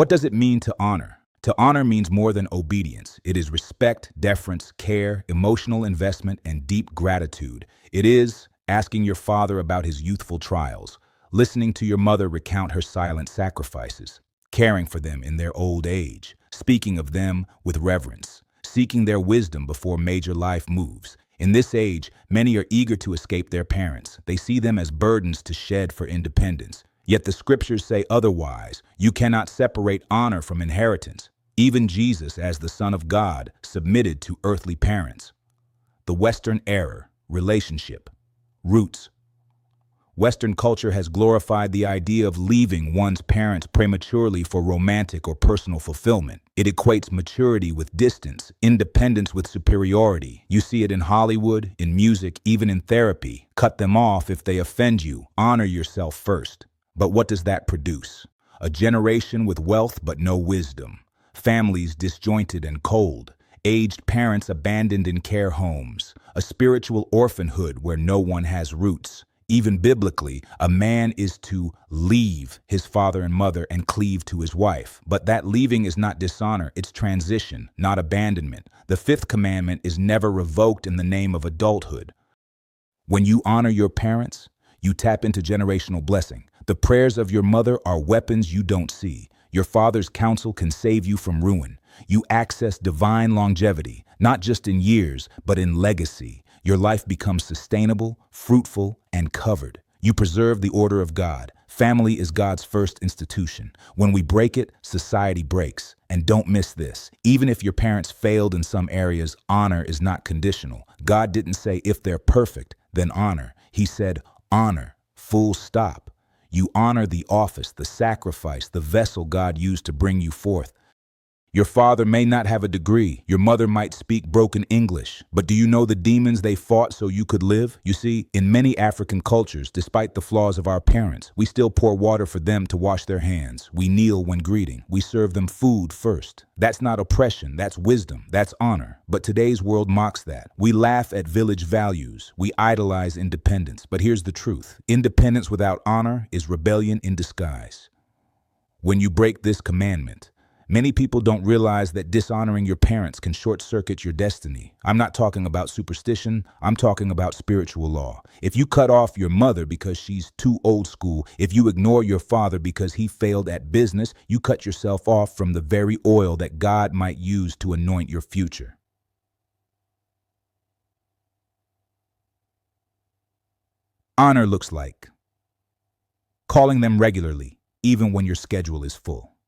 What does it mean to honor? To honor means more than obedience. It is respect, deference, care, emotional investment, and deep gratitude. It is asking your father about his youthful trials, listening to your mother recount her silent sacrifices, caring for them in their old age, speaking of them with reverence, seeking their wisdom before major life moves. In this age, many are eager to escape their parents. They see them as burdens to shed for independence. Yet the scriptures say otherwise. You cannot separate honor from inheritance. Even Jesus, as the Son of God, submitted to earthly parents. The Western error, relationship, roots. Western culture has glorified the idea of leaving one's parents prematurely for romantic or personal fulfillment. It equates maturity with distance, independence with superiority. You see it in Hollywood, in music, even in therapy. Cut them off if they offend you. Honor yourself first. But what does that produce? A generation with wealth but no wisdom. Families disjointed and cold. Aged parents abandoned in care homes. A spiritual orphanhood where no one has roots. Even biblically, a man is to leave his father and mother and cleave to his wife. But that leaving is not dishonor, it's transition, not abandonment. The fifth commandment is never revoked in the name of adulthood. When you honor your parents, you tap into generational blessing. The prayers of your mother are weapons you don't see. Your father's counsel can save you from ruin. You access divine longevity, not just in years, but in legacy. Your life becomes sustainable, fruitful, and covered. You preserve the order of God. Family is God's first institution. When we break it, society breaks. And don't miss this. Even if your parents failed in some areas, honor is not conditional. God didn't say if they're perfect, then honor. He said honor, full stop. You honor the office, the sacrifice, the vessel God used to bring you forth. Your father may not have a degree. Your mother might speak broken English. But do you know the demons they fought so you could live? You see, in many African cultures, despite the flaws of our parents, we still pour water for them to wash their hands. We kneel when greeting. We serve them food first. That's not oppression. That's wisdom. That's honor. But today's world mocks that. We laugh at village values. We idolize independence. But here's the truth. Independence without honor is rebellion in disguise. When you break this commandment, many people don't realize that dishonoring your parents can short-circuit your destiny. I'm not talking about superstition. I'm talking about spiritual law. If you cut off your mother because she's too old school, if you ignore your father because he failed at business, you cut yourself off from the very oil that God might use to anoint your future. Honor looks like calling them regularly, even when your schedule is full.